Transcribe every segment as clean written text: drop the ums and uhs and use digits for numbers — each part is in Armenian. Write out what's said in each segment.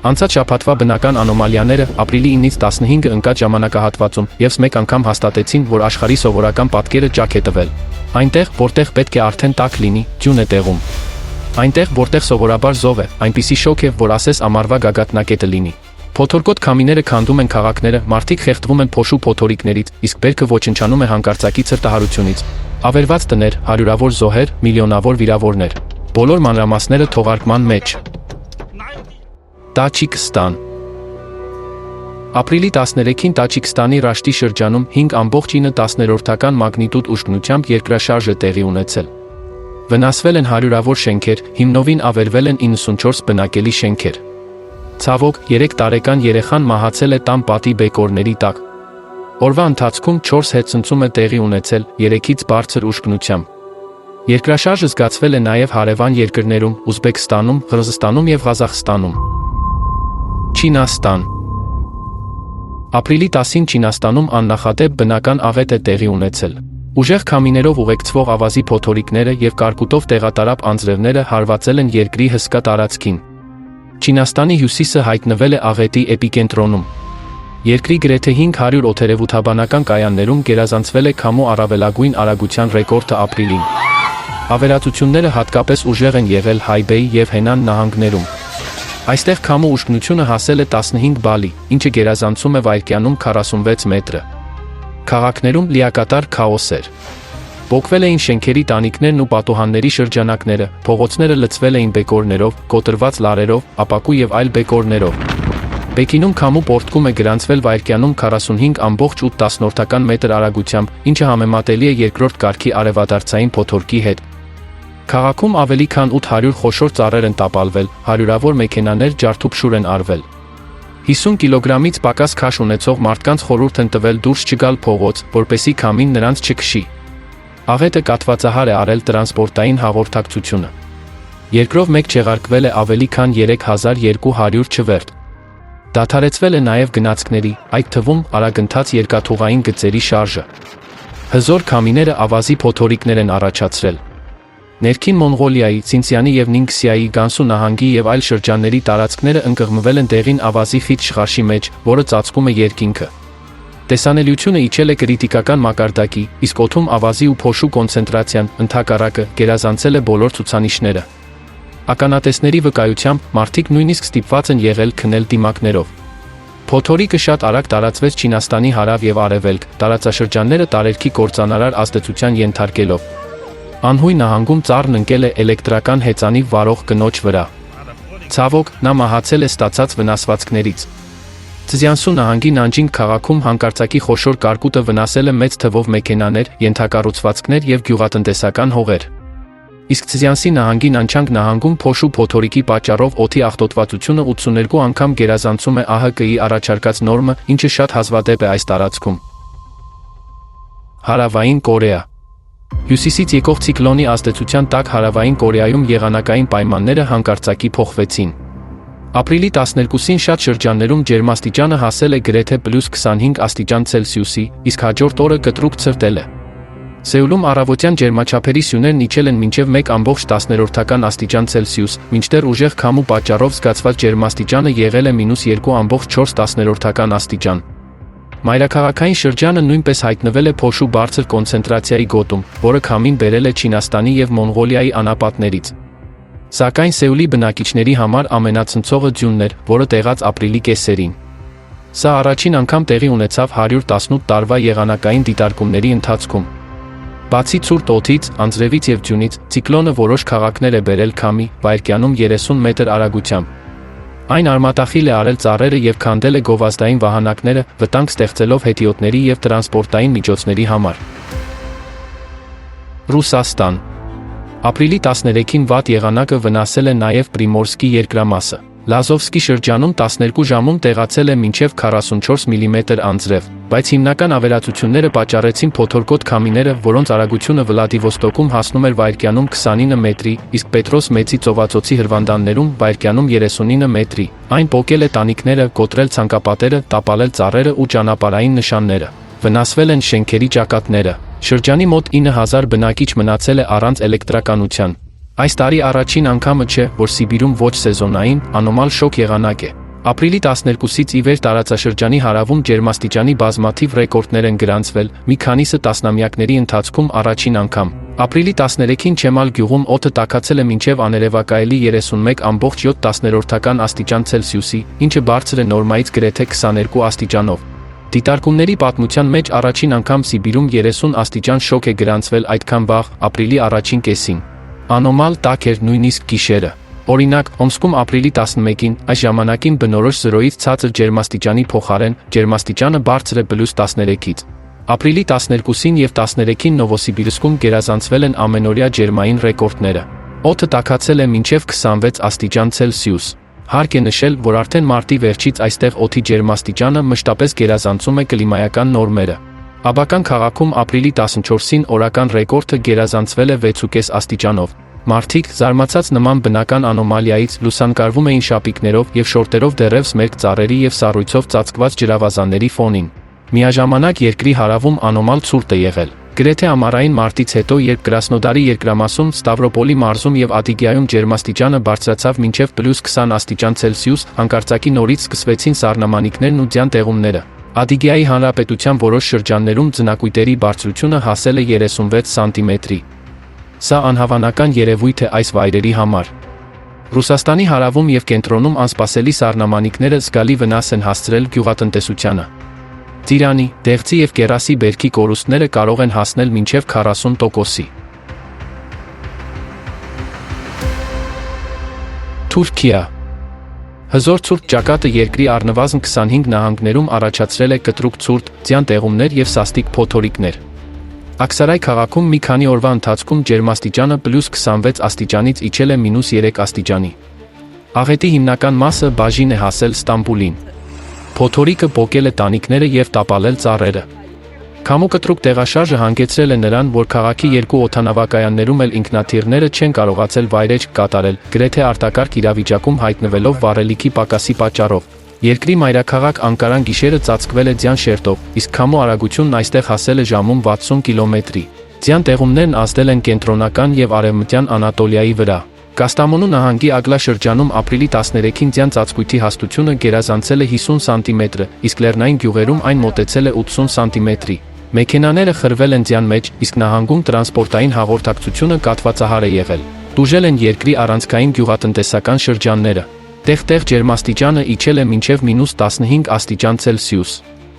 Անցած շաբաթվա բնական անոմալիաները ապրիլի 9-ից 15-ը ընկած ժամանակահատվածում ևս մեկ անգամ հաստատեցին, որ աշխարհի սովորական պատկերը ճաք է տվել։ Այնտեղ, որտեղ պետք է արդեն տաք լինի, ջուն է տեղում։ Այնտեղ, որտեղ սովորաբար զով է, այնպիսի շոկ է, որ ասես ամառվա գագաթնակետը լինի։ Փոթորկոտ քամիները քանդում են քաղաքները, մարդիկ խեղդվում են փոշու փոթորիկներից, իսկ բերքը ոչնչանում է հանկարծակի ցրտահարությունից։ Ավերված տներ, հարյուրավոր զոհեր, միլիոնավոր վիրավորներ։ Բոլոր մանրամասները թողարկման մեջ։ Տաջիկստան։ Ապրիլի 13-ին Տաջիկստանի Ռաշտի շրջանում 5.9 մագնիտուդ ուժգնությամբ երկրաշարժ է տեղի ունեցել։ Վնասվել են հարյուրավոր շենքեր, հիմնովին ավերվել են 94 բնակելի շենքեր։ Ցավոք, 3 տարեկան երեխան մահացել է տան պատի բեկորների տակ։ Օրվա ընթացքում 4 հետցնցում է տեղի ունեցել, 3-ից բարձր ուժգնությամբ։ Երկրաշարժը զգացվել է նաև հարևան երկրներում՝ Ուզբեկստանում, Ղրղզստանում և Ղազախստանում։ Չինաստան։ Ապրիլի 10-ին Չինաստանում աննախադեպ բնական աղետ է տեղի ունեցել։ Ուժեղ քամիներով ուղեկցվող ավազի փոթորիկները և կարկուտով տեղատարապ անձրևները հարվածել են երկրի հսկա տարածքին։ Չինաստանի հյուսիսը հայտնվել է աղետի էպիկենտրոնում։ Երկրի գրեթե 500 օդերևութաբանական կայաններում գերազանցվել է քամու առավելագույն արագության ռեկորդը ապրիլին։ Ավերածությունները հատկապես ուժեղ են եղել Հայբեյ և Հենան նահանգներում։ Այստեղ քամու ուժգնությունը հասել է 15 բալի, ինչը գերազանցում է վայրկյանում 46 մետրը։ Քաղաքներում լիակատար քաոս էր։ Պոկվել էին շենքերի տանիքներն ու պատուհանների շրջանակները, փողոցները լցվել էին բեկորներով, կոտրված լարերով, ապակու և այլ բեկորներով։ Պեկինում քամու պոռթկում է գրանցվել վայրկյանում 45.8 մետր արագությամբ, ինչը համեմատելի է երկրորդ կարգի արևադարձային փոթորկի հետ։ Քաղաքում ավելի քան 800 խոշոր ծառեր են տապալվել, հարյուրավոր մեքենաներ ջարդուփշուր են արվել։ 50 կիլոգրամից պակաս քաշ ունեցող մարդկանց խորհուրդ են տվել դուրս չգալ փողոց, որպեսզի քամին նրանց չքշի։ Աղետը կաթվածահար է արել տրանսպորտային հաղորդակցությունը։ Երկրով մեկ չեղարկվել է ավելի քան 3200 չվերթ։ Դադարեցվել է նաև գնացքների, այդ թվում արագընթաց երկաթուղային գծերի շարժը։ Հզոր քամիները ավազի փոթորիկներ են առաջացրել։ Ներքին Մոնղոլիայի, Ցինցյանի և Նինգքսիայի, Գանսու նահանգի և այլ շրջանների տարածքները ընկղմվել են դեղին ավազի խիտ շղարշի մեջ, որը ծածկում է երկինքը։ Տեսանելիությունը իջել է կրիտիկական մակարդակի, իսկ օդում ավազի ու փոշու կոնցենտրացիան, ընդհակառակը, գերազանցել է բոլոր ցուցանիշները։ Ականատեսների վկայությամբ մարդիկ նույնիսկ ստիպված են եղել քնել դիմակներով։ Փոթորիկը շատ արագ տարածվեց Չինաստանի հարավ և արևելք, տարածաշրջանները տարերքի կործանարար ազդեցության ենթարկելով։ Անհույ նահանգում ծառն ընկել է էլեկտրական հեծանիվ վարող կնոջ վրա։ Ցավոք, նա մահացել է ստացած վնասվածքներից։ Ցզյանսու նահանգի Նանջինգ քաղաքում հանկարծակի խոշոր կարկուտը վնասել է մեծ թվով մեքենաներ, ենթակառուցվածքներ և գյուղատնտեսական հողեր։ Իսկ Ցզյանսի նահանգի Նանչանգ նահանգում փոշու փոթորիկի պատճառով օդի աղտոտվածությունը 82 անգամ գերազանցում է ԱՀԿ-ի առաջարկած նորմը, ինչը շատ հազվադեպ է այս տարածքում։ Հարավային Կորեա։ Հյուսիսից եկող ցիկլոնի ազդեցության տակ Հարավային Կորեայում եղանակային պայմանները հանկարծակի փոխվեցին։ Ապրիլի 12-ին շատ շրջաններում ջերմաստիճանը հասել է գրեթե +25 աստիճան Ցելսիուսի, իսկ հաջորդ օրը կտրուկ ցրտել է։ Սեուլում առավոտյան ջերմաչափերի սյուներն իջել են մինչև 1.10 աստիճան Ցելսիուս, մինչդեռ ուժեղ քամու պատճառով զգացված ջերմաստիճանը եղել է -2.4 աստիճան։ Մայրաքաղաքային շրջանը նույնպես հայտնվել է փոշու բարձր կոնցենտրացիայի գոտում, որը քամին բերել է Չինաստանի և Մոնղոլիայի անապատներից։ Սակայն Սեուլի բնակիչների համար ամենացնցողը ձյունն էր, որը տեղաց ապրիլի կեսերին։ Սա առաջին անգամ տեղի ունեցավ 118 տարվա եղանակային դիտարկումների ընթացքում։ Բացի ցուրտ օդից, անձրևից և ձյունից, ցիկլոնը որոշ քաղաքներ է բերել քամի, վայրկյանում 30 մետր արագությամբ։ Այն արմատախիլ է արել ծառերը և քանդել է գովազդային վահանակները, վտանգ ստեղծելով հետիոտների և տրանսպորտային միջոցների համար։ Ռուսաստան։ Ապրիլի 13-ին վատ եղանակը վնասել է նաև Պրիմորսկի երկրամասը։ Լազովսկի շրջանում 12 ժամում տեղացել է մինչև 44 մմ անձրև, բայց հիմնական ավերածությունները պատճառեցին փոթորկոտ քամիները, որոնց արագությունը Վլադիվոստոկում հասնում էր վայրկյանում 29 մետրի, իսկ Պետրոս Մեծի ծովածոցի հրվանդաններում վայրկյանում 39 մետրի։ Այն պոկել է տանիքները, կոտրել ցանկապատերը, տապալել ծառերը ու ճանապարհային նշանները։ Վնասվել են շենքերի ճակատները։ Շրջանի մոտ 9000 բնակիչ մնացել է առանց էլեկտրականության։ Այս տարի առաջին անգամը չէ, որ Սիբիրում ոչ սեզոնային, անոմալ շոգ եղանակ է։ Ապրիլի 12-ից ի վեր տարածաշրջանի հարավում ջերմաստիճանի բազմաթիվ ռեկորդներ են գրանցվել, մի քանիսը տասնամյակների ընթացքում առաջին անգամ։ Ապրիլի 13-ին Չեմալ գյուղում օդը տաքացել է մինչև աներևակայելի 31.7 աստիճան Ցելսիուսի, ինչը բարձր է նորմայից գրեթե 22 աստիճանով։ Դիտարկումների պատմության մեջ առաջին անգամ Սիբիրում 30 աստիճան շոգ է գրանցվել այդքան վաղ, ապրիլի առաջին կեսին։ Անոմալ տաք էր նույնիսկ գիշերը։ Օրինակ, Օմսկում ապրիլի 11-ին, այս ժամանակին բնորոշ 0-ից ցածր ջերմաստիճանի փոխարեն, ջերմաստիճանը բարձր է +13-ից։ Ապրիլի 12-ին և 13-ին Նովոսիբիրսկում գերազանցվել են ամենօրյա ջերմային ռեկորդները։ Օդը տաքացել է մինչև 26 աստիճան Ցելսիուս։ Հարկ է նշել, որ արդեն մարտի վերջից այստեղ օդի ջերմաստիճանը մշտապես գերազանցում է կլիմայական նորմերը։ Աբական քաղաքում ապրիլի 14-ին օրական ռեկորդը գերազանցվել է 6.5 աստիճանով։ Մարդիկ, զարմացած նման բնական անոմալիայից, լուսանկարվում էին շապիկներով և շորտերով դեռևս մերկ ծառերի և սառույցով ծածկված ջրավազանների ֆոնին։ Միաժամանակ երկրի հարավում անոմալ ցուրտ է եղել։ Գրեթե ամառային մարտից հետո, երբ Կրասնոդարի երկրամասում, Ստավրոպոլի մարզում և Ադիգիայում ջերմաստիճանը բարձրացավ մինչև +20 աստիճան Ցելսիուս, հանկարծակի նորից սկսվեցին սառնամանիքներն ու ձյան տեղումները։ Ադիգիայի հանրապետության որոշ շրջաններում ձնակույտերի բարձրությունը հասել է 36 սանտիմետրի։ Սա անհավանական երևույթ է այս վայրերի համար։ Ռուսաստանի հարավում և կենտրոնում անսպասելի սառնամանիքները զգալի վնաս են հասցրել գյուղատնտեսությանը։ Ծիրանի, դեղցի և կեռասի բերքի կորուստները կարող են հասնել մինչև 40%-ի։ Թուրքիա։ Հզոր ցուրտ ճակատը երկրի առնվազն 25 նահանգներում առաջացրել է կտրուկ ցուրտ, ձյան տեղումներ և սաստիկ փոթորիկներ։ Աքսարայ քաղաքում մի քանի օրվա ընթացքում ջերմաստիճանը +26 աստիճանից իջել է -3 աստիճանի։ Աղետի հիմնական մասը բաժին է հասել Ստամբուլին։ Փոթորիկը պոկել է տանիքները և տապալել ծառերը։ Քամու կտրուկ տեղաշարժը հանգեցրել է նրան, որ քաղաքի երկու օդանավակայաններում էլ ինքնաթիռները չեն կարողացել վայրէջք կատարել, գրեթե արտակարգ իրավիճակում հայտնվելով վառելիքի պակասի պատճառով։ Երկրի մայրաքաղաք Անկարան գիշերը ծածկվել է ձյան շերտով, իսկ քամու արագությունն այստեղ հասել է ժամում 60 կմ/վ։ Ձյան տեղումներն ազդել են կենտրոնական և արևմտյան Անատոլիայի վրա։ Կաստամոնու նահանգի Ագլա շրջանում ապրիլի 13-ին ձյան ծածկույթի հաստությունը գերազանցել է 50 սանտիմետր, իսկ լեռնային գյուղերում այն մոտեցել է 80 սանտիմետրի։ Մեքենաները խրվել են ձյան մեջ, իսկ նահանգում տրանսպորտային հաղորդակցությունը կաթվածահար է եղել։ Տուժել են երկրի առանցքային գյուղատնտեսական շրջանները։ Տեղ-տեղ ջերմաստիճանը իջել է մինչև -15 աստիճան Ցելսիուս։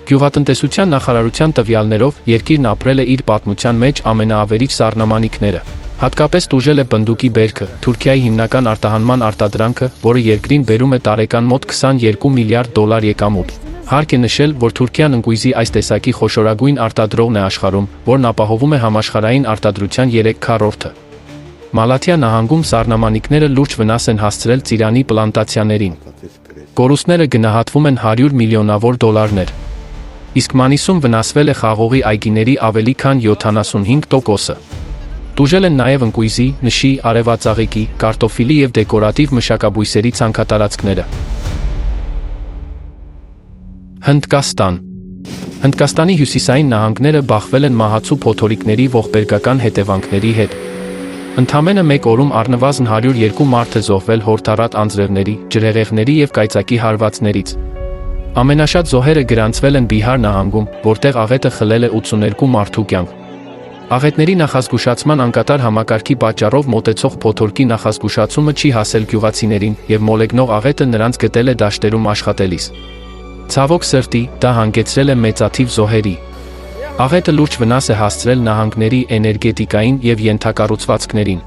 Գյուղատնտեսության նախարարության տվյալներով, երկիրն ապրել է իր պատմության մեջ ամենաավերիչ սառնամանիքները։ Հատկապես տուժել է պնդուկի բերքը, Թուրքիայի հիմնական արտահանման արտադրանքը, որը երկրին բերում է տարեկան մոտ 22 միլիարդ դոլար եկամուտ։ Հարկ է նշել, որ Թուրքիան ընկույզի այս տեսակի խոշորագույն արտադրողն է աշխարհում, որն ապահովում է համաշխարհային արտադրության 3/4-ը։ Մալաթիա նահանգում սառնամանիքները լուրջ վնաս են հասցրել ծիրանի պլանտացիաներին։ Կորուստները գնահատվում են 100 միլիոնավոր դոլարներ։ Իսկ Մանիսում վնասվել է խաղողի այգիների ավելի քան 75%-ը։ Տուժել են նաև ընկույզի, նշի, արևածաղիկի, կարտոֆիլի և դեկորատիվ մշակաբույսերի ցանքատարածքները։ Հնդկաստան։ Հնդկաստանի հյուսիսային նահանգները բախվել են մահացու փոթորիկների ողբերգական հետևանքների հետ։ Ընդամենը մեկ օրում առնվազն 102 մարդ է զոհվել հորդառատ անձրևների, ջրհեղեղների և կայծակի հարվածներից։ Ամենաշատ զոհերը գրանցվել են Բիհար նահանգում, որտեղ աղետը խլել է 82 մարդու կյանք։ Աղետների նախազգուշացման անկատար համակարգի պատճառով մոտեցող փոթորկի նախազգուշացումը չի հասել գյուղացիներին, և մոլեգնող աղետը նրանց գտել է դաշտերում աշխատելիս։ Ցավոք սրտի, դա հանգեցրել է մեծաթիվ զոհերի։ Աղետը լուրջ վնաս է հասցրել նահանգների էներգետիկային և ենթակառուցվածքներին։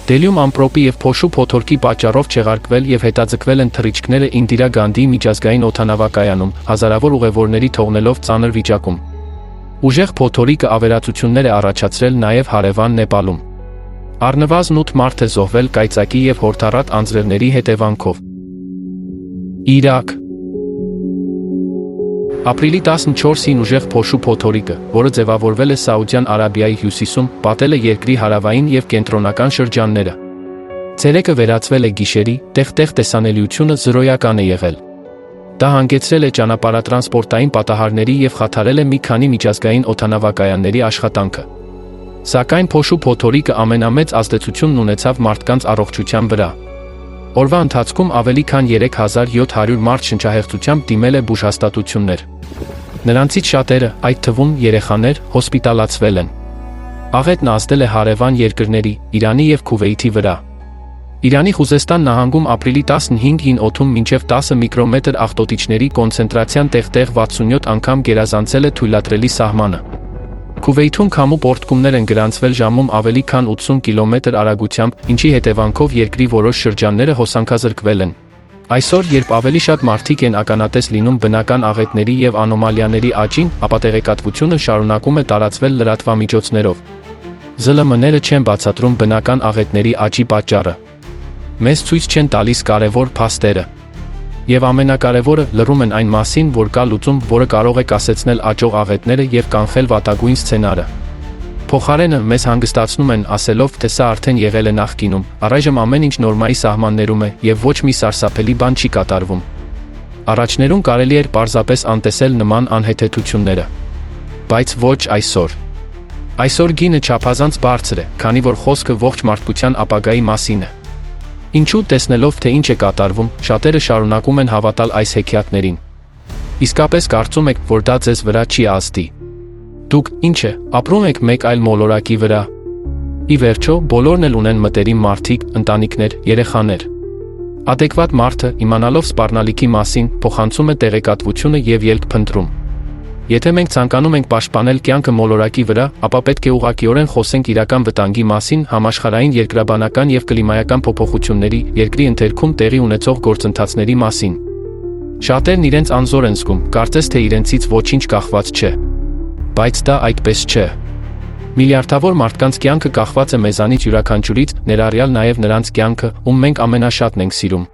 Դելիում ամպրոպի և փոշու փոթորկի պատճառով չեղարկվել և հետաձգվել են թռիչքները Ինդիրա Գանդհի միջազգային օդանավակայանում, հազարավոր ուղևորների թողնելով ծանր վիճակում։ Ուժեղ փոթորիկը ավերածություններ է առաջացրել նաև հարևան Նեպալում։ Առնվազն 8 մարդ է զոհվել կայծակի և հորդառատ անձրևների հետևանքով։ Իրաք։ Ապրիլի 14-ին ուժեղ փոշու փոթորիկը, որը ձևավորվել է Սաուդյան Արաբիայի հյուսիսում, պատել է երկրի հարավային և կենտրոնական շրջանները։ Ցերեկը վերածվել է գիշերի, տեղ-տեղ տեսանելիությունը զրոյական է եղել։ Դա հանգեցրել է ճանապարհատրանսպորտային պատահարների և խաթարել է մի քանի միջազգային օդանավակայանների աշխատանքը։ Սակայն փոշու փոթորիկը ամենամեծ ազդեցությունն ունեցավ մարդկանց առողջության վրա։ Օրվա ընթացքում ավելի քան 3700 մարդ շնչահեղձությամբ դիմել է բուժհաստատություններ։ Նրանցից շատերը, այդ թվում երեխաներ, հոսպիտալացվել են։ Աղետն ազդել է հարևան երկրների՝ Իրանի և Քուվեյթի վրա։ Իրանի Խուզեստան նահանգում ապրիլի 15-ին օդում մինչև 10 միկրոմետր աղտոտիչների կոնցենտրացիան տեղ-տեղ 67 անգամ գերազանցել է թույլատրելի սահմանը։ Քուվեյթում քամու պոռթկումներ են գրանցվել ժամում ավելի քան 80 կմ արագությամբ, ինչի հետևանքով երկրի որոշ շրջանները հոսանքազրկվել են։ Այսօր, երբ ավելի շատ մարդիկ են ականատես լինում բնական աղետների և անոմալիաների աճին, ապա տեղեկատվությունը շարունակում է տարածվել լրատվամիջոցներով։ ԶԼՄ-ները չեն բացատրում բնական աղետների աճի պատճառը։ Մեզ ցույց չեն տալիս կարևոր փաստերը։ Եվ ամենակարևորը, լռում են այն մասին, որ կա լուծում, որը կարող է կասեցնել աճող աղետները և կանխել վատագույն սցենարը։ Փոխարենը մեզ հանգստացնում են, ասելով, թե սա արդեն եղել է նախկինում, առայժմ ամեն ինչ նորմայի սահմաններում է և ոչ մի սարսափելի բան չի կատարվում։ Առաջներում կարելի էր պարզապես անտեսել նման անհեթեթությունները։ Բայց ոչ այսօր։ Այսօր գինը չափազանց բարձր է, քանի որ խոսքը ողջ մարդկության ապագայի մասին է։ Ինչու, տեսնելով, թե ինչ է կատարվում, շատերը շարունակում են հավատալ այս հեքիաթներին։ Իսկապես կարծում եք, որ դա ձեզ վրա չի ազդի։ Դուք, ինչ է, ապրում եք մեկ այլ մոլորակի վրա։ Ի վերջո, բոլորն էլ ունեն մտերիմ մարդիկ, ընտանիքներ, երեխաներ։ Ադեկվատ մարդը, իմանալով սպառնալիքի մասին, փոխանցում է տեղեկատվությունը և ելք փնտրում։ Եթե մենք ցանկանում ենք պաշտպանել կյանքը մոլորակի վրա, ապա պետք է ուղղակիորեն խոսենք իրական վտանգի մասին, համաշխարհային երկրաբանական և կլիմայական փոփոխությունների, երկրի ընթերքում տեղի ունեցող գործընթացների մասին։ Շատերն իրենց անզոր են զգում, կարծես թե իրենցից ոչինչ կախված չէ։ Բայց դա այդպես չէ։ Միլիարդավոր մարդկանց կյանքը կախված է մեզանից յուրաքանչյուրից, ներառյալ նաև նրանց կյանքը, ում մենք ամենաշատն ենք սիրում։